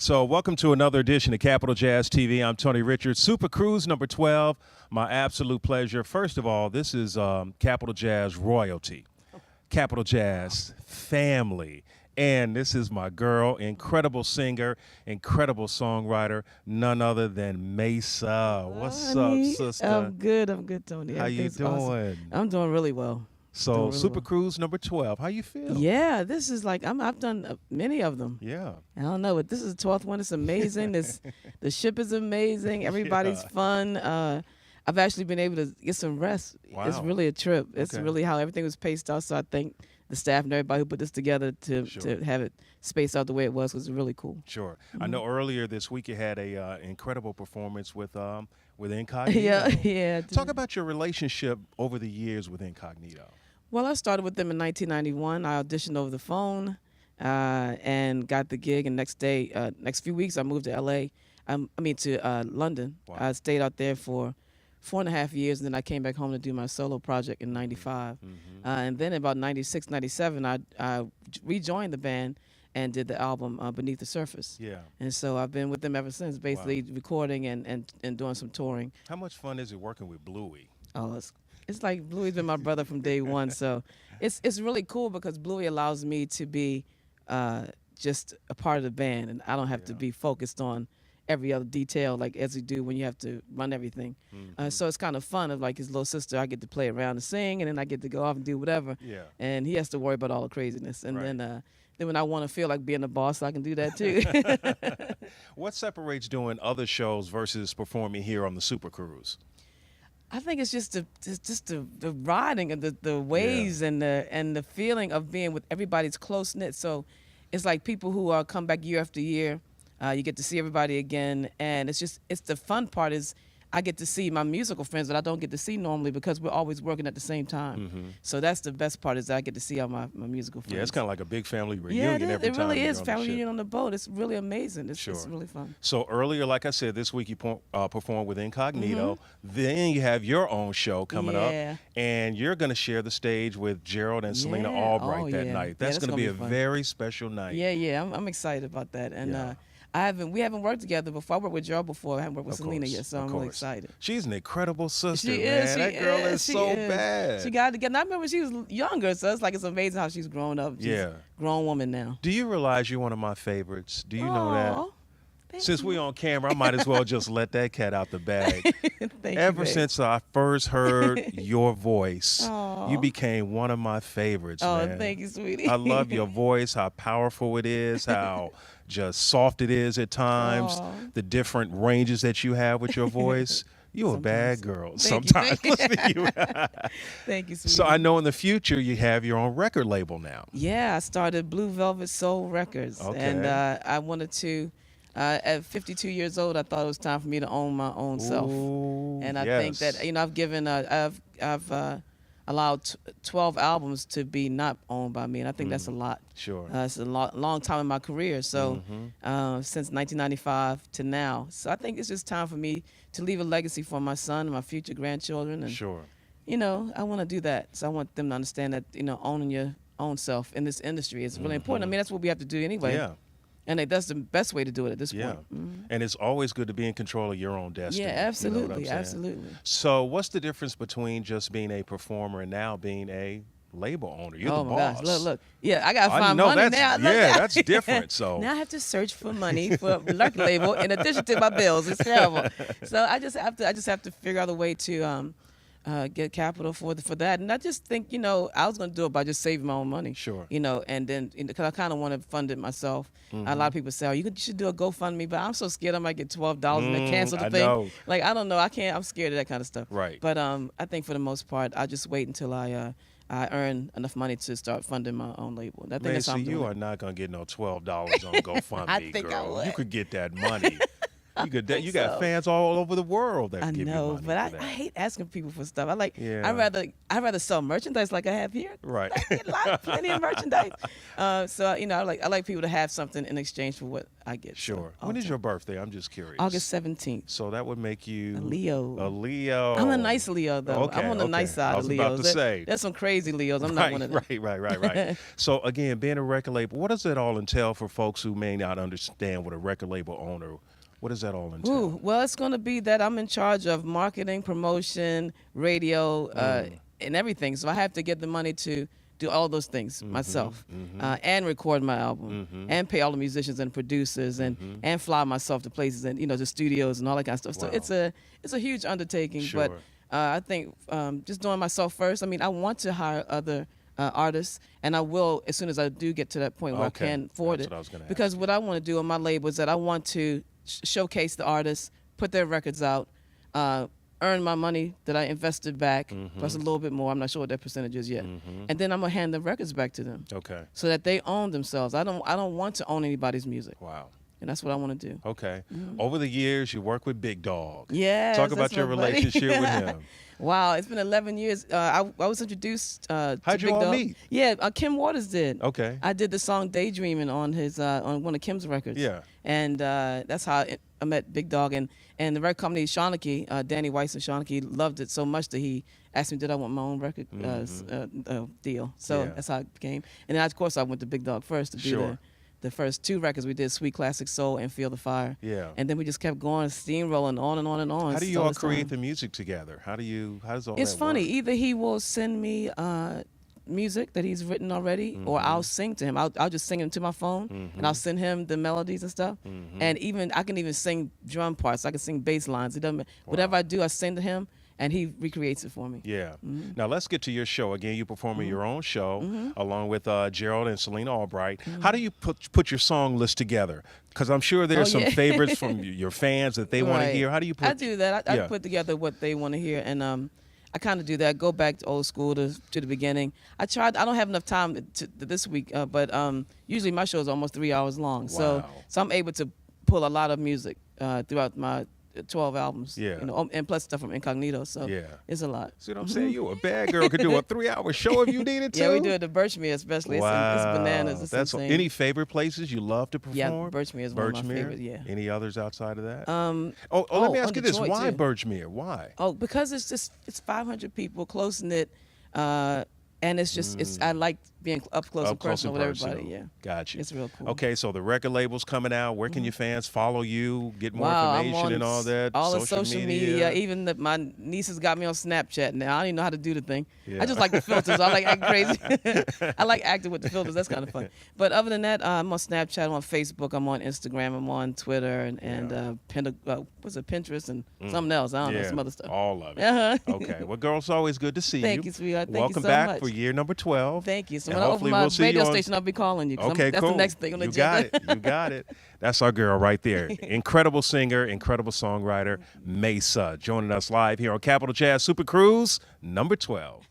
So welcome to another edition of Capital Jazz TV. I'm Tony Richards. SuperCruise number 12, my absolute pleasure. First of all, this is Capital Jazz royalty, Capital Jazz family. And this is my girl, incredible singer, incredible songwriter, none other than Maysa. What's Honey, up, sister? I'm good, Tony. How you Everything's doing? awesome. I'm doing really well. So doing really well. SuperCruise number 12, how you feel? Yeah, this is like I've done many of them. Yeah. I don't know, but this is the 12th one. It's amazing. The ship is amazing. Everybody's fun. I've actually been able to get some rest. Wow. It's really a trip. It's Okay. really how everything was paced out. So I thank the staff and everybody who put this together to have it spaced out the way it was really cool. Sure. I know earlier this week you had a incredible performance with Incognito. yeah. Talk about your relationship over the years with Incognito. Well, I started with them in 1991. I auditioned over the phone and got the gig. And next few weeks, I moved to L.A. To London. Wow. I stayed out there for 4.5 years, and then I came back home to do my solo project in '95. And then about '96, '97, I rejoined the band and did the album Beneath the Surface. Yeah. And so I've been with them ever since, basically recording and doing some touring. How much fun is it working with Bluey? Oh, it's like Bluey's been my brother from day one, so it's really cool because Bluey allows me to be just a part of the band, and I don't have to be focused on every other detail like as you do when you have to run everything. So it's kind of fun of like his little sister. I get to play around and sing, and then I get to go off and do whatever. Yeah. And he has to worry about all the craziness. And Right. then when I want to feel like being the boss, I can do that too. What separates doing other shows versus performing here on the SuperCruise? I think it's just the riding and the waves and the feeling of being with everybody's close knit. So it's like people who come back year after year. You get to see everybody again, and it's the fun part is I get to see my musical friends that I don't get to see normally because we're always working at the same time. So that's the best part is that I get to see all my musical friends. Yeah, it's kind of like a big family Yeah, reunion every it time. really you're is. on the Family ship. reunion on the boat. It's really amazing. It's Sure. really fun. So earlier, like I said, this week you performed with Incognito. Then you have your own show coming Yeah. up, and you're going to share the stage with Gerald and Selena Yeah. Albright Oh, that yeah. night. Yeah, That's that's going to gonna be be a fun. very special night. Yeah. I'm excited about that. And we haven't worked together before. I worked with Gerald before. I haven't worked with Of Selena course, yet, so of I'm really course. excited. She's an incredible sister, She man. is. That girl is she so is. bad. She got it together. I remember she was younger, so it's like it's amazing how she's grown up. She's Yeah. a grown woman now. Do you realize you're one of my favorites? Do you know that? Aw, thank Since you. we on camera, I might as well just let that cat out the bag. Thank you, Ever babe. since I first heard your voice, Aw. you became one of my favorites, Oh, man. thank you, sweetie. I love your voice, how powerful it is, how just soft it is at times, Aw. the different ranges that you have with your voice. You're a bad Sometimes. girl. Thank you, Sometimes. thank you. Listen to you. Thank you, sweetie. So I know in the future you have your own record label now. Yeah, I started Blue Velvet Soul Records. Okay. And I wanted to, at 52 years old, I thought it was time for me to own my own self. Ooh, And I yes. think that I've given I've allowed 12 albums to be not owned by me, and I think that's a lot. Sure. It's a long time in my career. So since 1995 to now, so I think it's just time for me to leave a legacy for my son and my future grandchildren, and Sure. I want to do that. So I want them to understand that owning your own self in this industry is really important. I mean, that's what we have to do anyway. Yeah. And that's the best way to do it at this Yeah. point. And it's always good to be in control of your own destiny. Yeah, You know what I'm absolutely, saying? absolutely. So what's the difference between just being a performer and now being a label owner? You're Oh the my boss. gosh! Look! Yeah, I gotta I find know money that's- now. Look. yeah, that's different, so. now I have to search for money for a record label in addition to my bills. It's terrible. So I just have to figure out a way to get capital for that. And I just think I was gonna do it by just saving my own money. Sure. And then because I kind of want to fund it myself. A lot of people say, "Oh, you should do a GoFundMe," but I'm so scared I might get $12 and they cancel the I thing. know. Like I don't know. I can't. I'm scared of that kind of stuff. Right. But I think for the most part, I just wait until I earn enough money to start funding my own label. I think that's how Maysa, I'm doing you it. are not going to get no $12 on GoFundMe, I think I girl. would. You could get that money. You got fans all over the world that I give you know, money but for that. I hate asking people for stuff. Yeah. I'd rather sell merchandise like I have here. Right. I get plenty of merchandise. So I like people to have something in exchange for what I get. Sure. So, When is your birthday? I'm just curious. August 17th. So that would make you A Leo. A Leo. I'm a nice Leo though. Okay, I'm on the nice side I of was Leos. about to say. There's some crazy Leos. I'm not one of them. Right. So again, being a record label, what does that all entail for folks who may not understand what a record label owner? What does that all entail? Ooh, well, it's going to be that I'm in charge of marketing, promotion, radio, and everything. So I have to get the money to do all those things myself, and record my album, and pay all the musicians and producers, and fly myself to places and to studios and all that kind of stuff. Wow. So it's a huge undertaking, Sure. but I think just doing myself first. I mean, I want to hire other artists, and I will as soon as I do get to that point where I can afford That's it. what I was gonna ask Because you. what I want to do on my label is that I want to showcase the artists, put their records out, earn my money that I invested back, plus a little bit more. I'm not sure what that percentage is yet. And then I'm gonna hand the records back to them, Okay. so that they own themselves. I don't want to own anybody's music, Wow. and that's what I want to do. Okay. Over the years, you work with Big Dog. Yeah. Talk about your relationship with him. Wow, it's been 11 years. I was introduced to How'd you Big all Dog. meet? Yeah, Kim Waters did. Okay. I did the song "Daydreaming" on his on one of Kim's records. Yeah. And that's how I met Big Dog. And the record company Shawnee, Danny Weiss and Shawnee, loved it so much that he asked me did I want my own record deal. So Yeah. that's how it became. And then of course I went to Big Dog first to do Sure. the first two records we did, Sweet Classic Soul and Feel the Fire. Yeah. And then we just kept going, steamrolling on and on and on. How do you So all this create time- the music together? How does all It's that funny. work? Either he will send me music that he's written already, or I'll sing to him. I'll just sing it to my phone, and I'll send him the melodies and stuff. And I can even sing drum parts. I can sing bass lines. It doesn't. Whatever I do, I sing to him, and he recreates it for me. Yeah. Now let's get to your show. Again, you performing your own show along with Gerald and Selena Albright. How do you put your song list together? Because I'm sure there's some yeah. favorites from your fans that they want to Right. hear. How do you put? I do that. I Yeah. put together what they want to hear, and I kind of do that. Go back to old school to the beginning. I don't have enough time this week, but usually my show is almost 3 hours long. Wow. So I'm able to pull a lot of music throughout my 12 albums. Yeah. And plus stuff from Incognito. So Yeah. it's a lot. See what I'm saying? You a bad girl could do a 3-hour show if you needed to. Yeah, we do it at Birchmere especially. Wow. It's bananas. It's That's insane. any favorite places you love to perform? Yeah, Birchmere is one of my favorites. Yeah. Any others outside of that? Um, let me ask on you this: Detroit, why too. Birchmere? Why? Oh, because it's 500 people, close knit, and it's just I like being up close and personal with everybody. Yeah, Gotcha. it's real cool. Okay, so the record label's coming out. Where can your fans follow you, get more Wow, I'm information on and all that? all the social media. Even my nieces got me on Snapchat now. I don't even know how to do the thing. Yeah. I just like the filters. I like acting crazy. I like acting with the filters. That's kind of fun. But other than that, I'm on Snapchat. I'm on Facebook. I'm on Instagram. I'm on Twitter and Pinterest and something else. I don't know, some other stuff. All of it. Uh-huh. Okay. Well, girl, it's always good to see you. Thank you, sweetheart. Thank you Welcome so back much. for year number 12. Thank you. So And when I open hopefully my we'll see radio you on- station, I'll be calling you. 'cause Okay, that's cool. the next thing on the You got agenda. it. You got it. That's our girl right there. Incredible singer, incredible songwriter, Maysa, joining us live here on Capital Jazz Super Cruise number 12.